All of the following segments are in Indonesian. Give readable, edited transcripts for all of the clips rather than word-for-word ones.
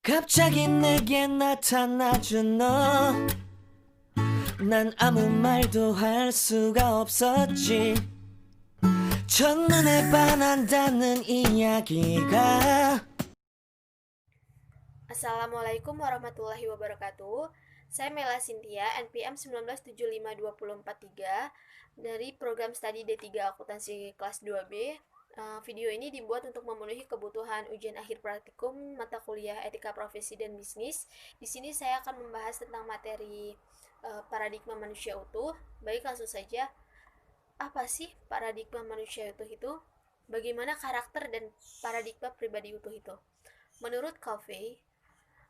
갑자기 내게 나타나준 너. 난 아무 말도 할 수가 없었지. 첫눈에 반한다는 이야기가. Assalamualaikum warahmatullahi wabarakatuh. Saya Mela Cynthia, NPM 1975243 dari program studi D3 Akuntansi kelas 2B. Video ini dibuat untuk memenuhi kebutuhan ujian akhir praktikum mata kuliah Etika Profesi dan Bisnis. Di sini saya akan membahas tentang materi paradigma manusia utuh. Baik, langsung saja. Apa sih paradigma manusia utuh itu? Bagaimana karakter dan paradigma pribadi utuh itu? Menurut Covey,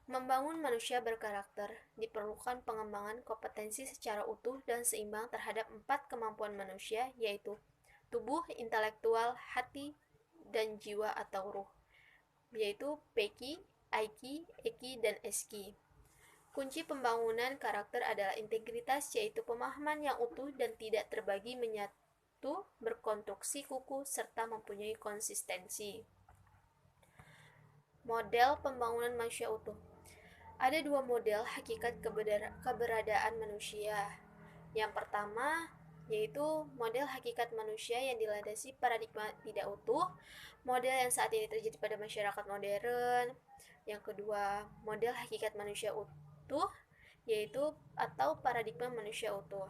membangun manusia berkarakter diperlukan pengembangan kompetensi secara utuh dan seimbang terhadap 4 kemampuan manusia, yaitu tubuh, intelektual, hati, dan jiwa atau ruh, yaitu Peki, Aiki, Eki, dan Eski. Kunci pembangunan karakter adalah integritas, yaitu pemahaman yang utuh dan tidak terbagi menyatu, berkonstruksi kukuh, serta mempunyai konsistensi. Model pembangunan manusia utuh. Ada dua model hakikat keberadaan manusia. Yang pertama yaitu model hakikat manusia yang dilandasi paradigma tidak utuh, model yang saat ini terjadi pada masyarakat modern. Yang kedua, model hakikat manusia utuh, yaitu atau paradigma manusia utuh.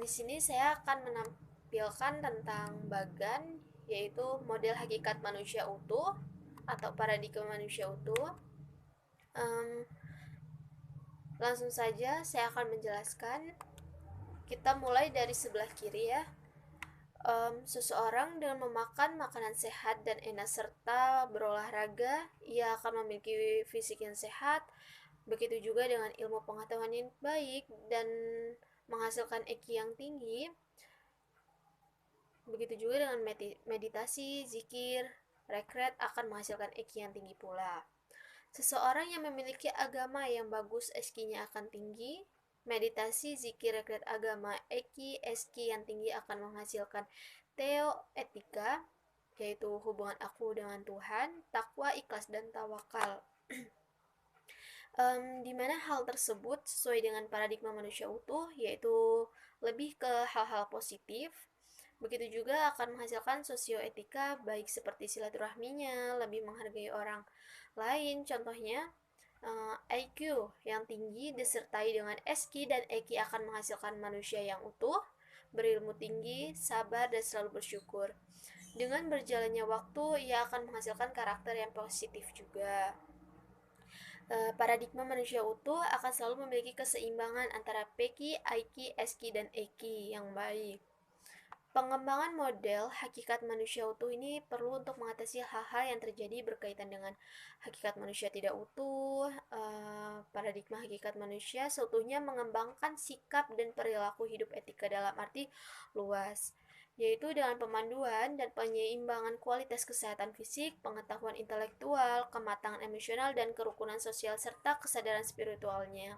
Di sini saya akan menampilkan tentang bagan, yaitu model hakikat manusia utuh atau paradigma manusia utuh. Langsung saja saya akan menjelaskan. Kita mulai dari sebelah kiri ya. Seseorang dengan memakan makanan sehat dan enak serta berolahraga, ia akan memiliki fisik yang sehat. Begitu juga dengan ilmu pengetahuan yang baik dan menghasilkan EQ yang tinggi. Begitu juga dengan meditasi, zikir, rekreat akan menghasilkan EQ yang tinggi pula. Seseorang yang memiliki agama yang bagus, EQ-nya akan tinggi. Meditasi, zikir, rekreat agama, EQ, SQ yang tinggi akan menghasilkan teoetika, yaitu hubungan aku dengan Tuhan, takwa, ikhlas, dan tawakal. Di mana hal tersebut sesuai dengan paradigma manusia utuh, yaitu lebih ke hal-hal positif. Begitu juga akan menghasilkan sosioetika, baik seperti silaturahminya, lebih menghargai orang lain. Contohnya, IQ yang tinggi disertai dengan SQ dan EQ akan menghasilkan manusia yang utuh, berilmu tinggi, sabar, dan selalu bersyukur. Dengan berjalannya waktu, ia akan menghasilkan karakter yang positif juga. Paradigma manusia utuh akan selalu memiliki keseimbangan antara PQ, IQ, SQ, dan EQ yang baik. Pengembangan model hakikat manusia utuh ini perlu untuk mengatasi hal-hal yang terjadi berkaitan dengan hakikat manusia tidak utuh. Paradigma hakikat manusia seutuhnya mengembangkan sikap dan perilaku hidup etika dalam arti luas, yaitu dengan pemanduan dan penyeimbangan kualitas kesehatan fisik, pengetahuan intelektual, kematangan emosional, dan kerukunan sosial serta kesadaran spiritualnya.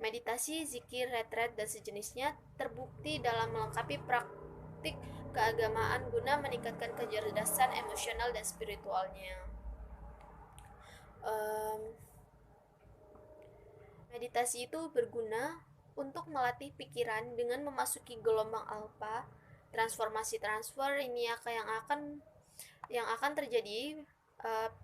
Meditasi, zikir, retret, dan sejenisnya terbukti dalam melengkapi praktik keagamaan guna meningkatkan kecerdasan emosional dan spiritualnya. Meditasi itu berguna untuk melatih pikiran dengan memasuki gelombang alfa. Transformasi transfer ini yang akan terjadi,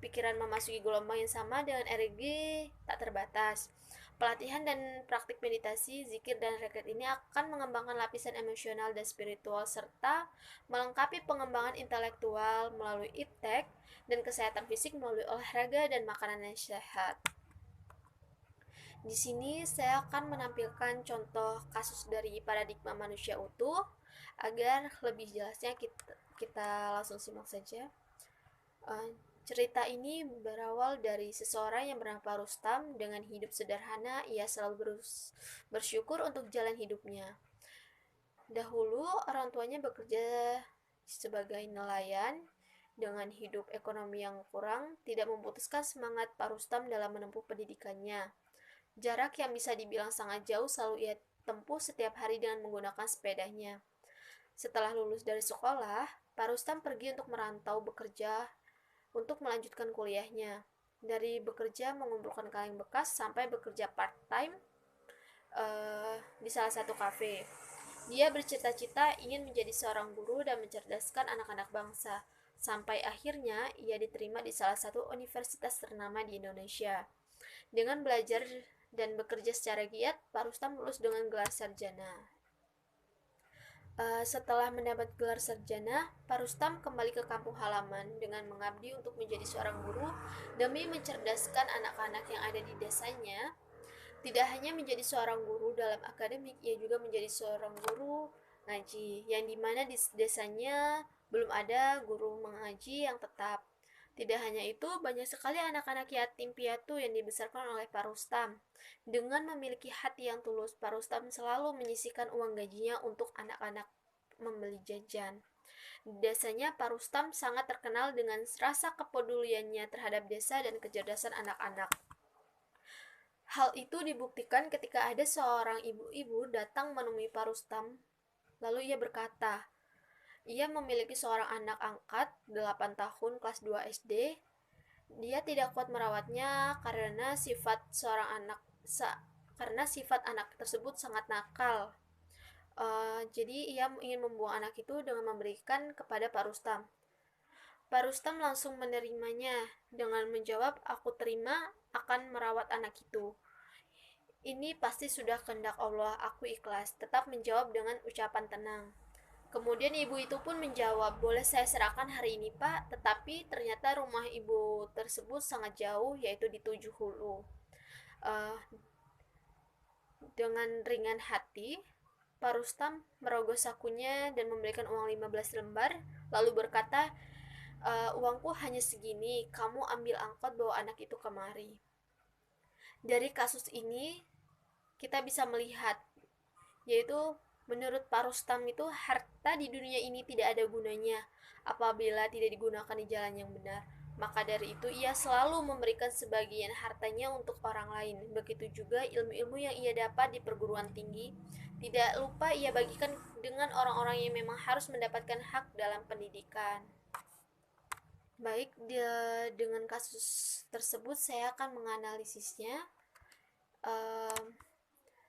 pikiran memasuki gelombang yang sama dengan energi tak terbatas. Pelatihan dan praktik meditasi, zikir, dan rekreat ini akan mengembangkan lapisan emosional dan spiritual serta melengkapi pengembangan intelektual melalui iptek dan kesehatan fisik melalui olahraga dan makanan yang sehat. Di sini saya akan menampilkan contoh kasus dari paradigma manusia utuh agar lebih jelasnya kita langsung simak saja. Cerita ini berawal dari seseorang yang bernama Rustam. Dengan hidup sederhana, ia selalu bersyukur untuk jalan hidupnya. Dahulu orang tuanya bekerja sebagai nelayan. Dengan hidup ekonomi yang kurang, tidak memutuskan semangat Pak Rustam dalam menempuh pendidikannya. Jarak yang bisa dibilang sangat jauh selalu ia tempuh setiap hari dengan menggunakan sepedanya. Setelah lulus dari sekolah, Pak Rustam pergi untuk merantau bekerja untuk melanjutkan kuliahnya. dari bekerja mengumpulkan kaleng bekas sampai bekerja part-time di salah satu kafe. Dia bercita-cita ingin menjadi seorang guru dan mencerdaskan anak-anak bangsa. Sampai akhirnya ia diterima di salah satu universitas ternama di Indonesia. Dengan belajar dan bekerja secara giat, Pak Rustam lulus dengan gelar sarjana. Setelah mendapat gelar sarjana, Pak Rustam kembali ke kampung halaman dengan mengabdi untuk menjadi seorang guru demi mencerdaskan anak-anak yang ada di desanya. Tidak hanya menjadi seorang guru dalam akademik, ia juga menjadi seorang guru ngaji, yang dimana di desanya belum ada guru mengaji yang tetap. Tidak hanya itu, banyak sekali anak-anak yatim piatu yang dibesarkan oleh Pak Rustam. Dengan memiliki hati yang tulus, Pak Rustam selalu menyisihkan uang gajinya untuk anak-anak membeli jajan. Desanya Pak Rustam sangat terkenal dengan rasa kepeduliannya terhadap desa dan kecerdasan anak-anak. Hal itu dibuktikan ketika ada seorang ibu-ibu datang menemui Pak Rustam. Lalu ia berkata, ia memiliki seorang anak angkat 8 tahun kelas 2 SD. Dia tidak kuat merawatnya karena sifat anak tersebut sangat nakal. Jadi ia ingin membuang anak itu dengan memberikan kepada Pak Rustam. Pak Rustam langsung menerimanya dengan menjawab, "Aku terima, akan merawat anak itu. Ini pasti sudah kehendak Allah, aku ikhlas." Tetap menjawab dengan ucapan tenang. Kemudian ibu itu pun menjawab, "Boleh saya serahkan hari ini, Pak?" Tetapi ternyata rumah ibu tersebut sangat jauh, yaitu di 7 Hulu. Dengan ringan hati, Pak Rustam merogoh sakunya dan memberikan uang 15 lembar, lalu berkata, "Uangku hanya segini, kamu ambil angkot bawa anak itu kemari." Dari kasus ini, kita bisa melihat, yaitu menurut Pak Rustam itu harta di dunia ini tidak ada gunanya apabila tidak digunakan di jalan yang benar. Maka dari itu ia selalu memberikan sebagian hartanya untuk orang lain. Begitu juga ilmu-ilmu yang ia dapat di perguruan tinggi, tidak lupa ia bagikan dengan orang-orang yang memang harus mendapatkan hak dalam pendidikan. Baik, dengan kasus tersebut saya akan menganalisisnya.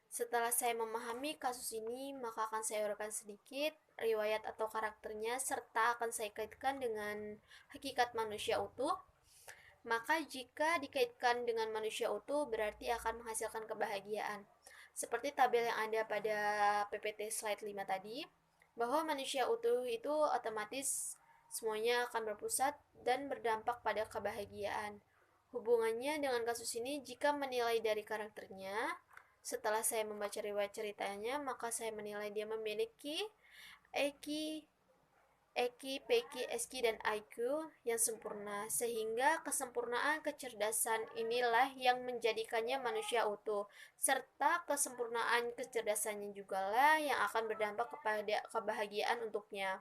Setelah saya memahami kasus ini, maka akan saya uraikan sedikit riwayat atau karakternya, serta akan saya kaitkan dengan hakikat manusia utuh. Maka jika dikaitkan dengan manusia utuh, berarti akan menghasilkan kebahagiaan. Seperti tabel yang ada pada PPT slide 5 tadi, bahwa manusia utuh itu otomatis semuanya akan berpusat dan berdampak pada kebahagiaan. Hubungannya dengan kasus ini, jika menilai dari karakternya, setelah saya membaca riwayat ceritanya, maka saya menilai dia memiliki EQ, PQ, SQ, dan IQ yang sempurna, sehingga kesempurnaan kecerdasan inilah yang menjadikannya manusia utuh, serta kesempurnaan kecerdasannya juga lah yang akan berdampak kepada kebahagiaan untuknya.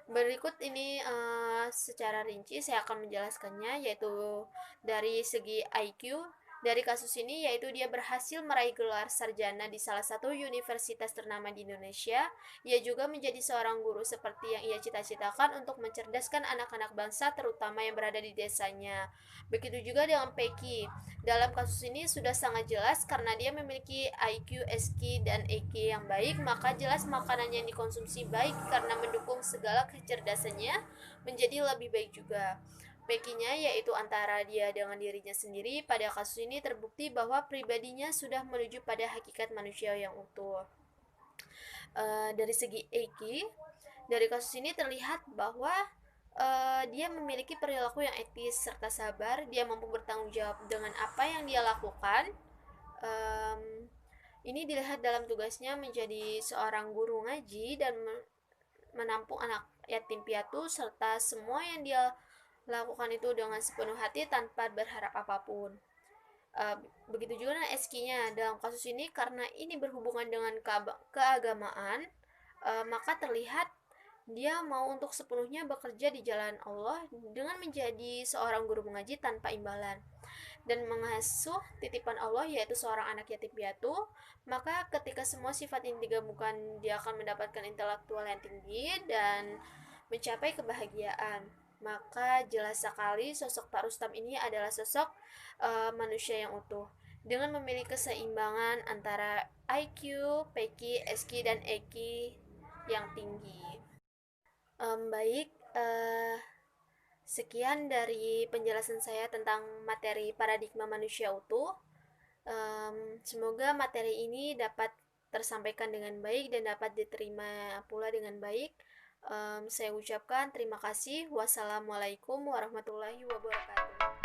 Berikut ini secara rinci saya akan menjelaskannya, yaitu dari segi IQ. Dari kasus ini, yaitu dia berhasil meraih gelar sarjana di salah satu universitas ternama di Indonesia. Ia juga menjadi seorang guru seperti yang ia cita-citakan untuk mencerdaskan anak-anak bangsa, terutama yang berada di desanya. Begitu juga dengan Peki. Dalam kasus ini sudah sangat jelas karena dia memiliki IQ, SQ, dan EQ yang baik, maka jelas makanan yang dikonsumsi baik karena mendukung segala kecerdasannya menjadi lebih baik juga. Pekinya, yaitu antara dia dengan dirinya sendiri, pada kasus ini terbukti bahwa pribadinya sudah menuju pada hakikat manusia yang utuh. Dari segi Eki, dari kasus ini terlihat bahwa dia memiliki perilaku yang etis serta sabar. Dia mampu bertanggung jawab dengan apa yang dia lakukan. Ini dilihat dalam tugasnya menjadi seorang guru ngaji dan menampung anak yatim piatu, serta semua yang dia lakukan itu dengan sepenuh hati tanpa berharap apapun. Begitu juga dengan SQ-nya. Dalam kasus ini, karena ini berhubungan dengan keagamaan, maka terlihat dia mau untuk sepenuhnya bekerja di jalan Allah dengan menjadi seorang guru mengaji tanpa imbalan dan mengasuh titipan Allah, yaitu seorang anak yatim piatu. Maka ketika semua sifat ini digabungkan, dia akan mendapatkan intelektual yang tinggi dan mencapai kebahagiaan. Maka jelas sekali sosok Pak Rustam ini adalah sosok manusia yang utuh dengan memiliki keseimbangan antara IQ, PQ, SQ, dan EQ yang tinggi. Baik, sekian dari penjelasan saya tentang materi paradigma manusia utuh. Semoga materi ini dapat tersampaikan dengan baik dan dapat diterima pula dengan baik. Saya ucapkan terima kasih. Wassalamualaikum warahmatullahi wabarakatuh.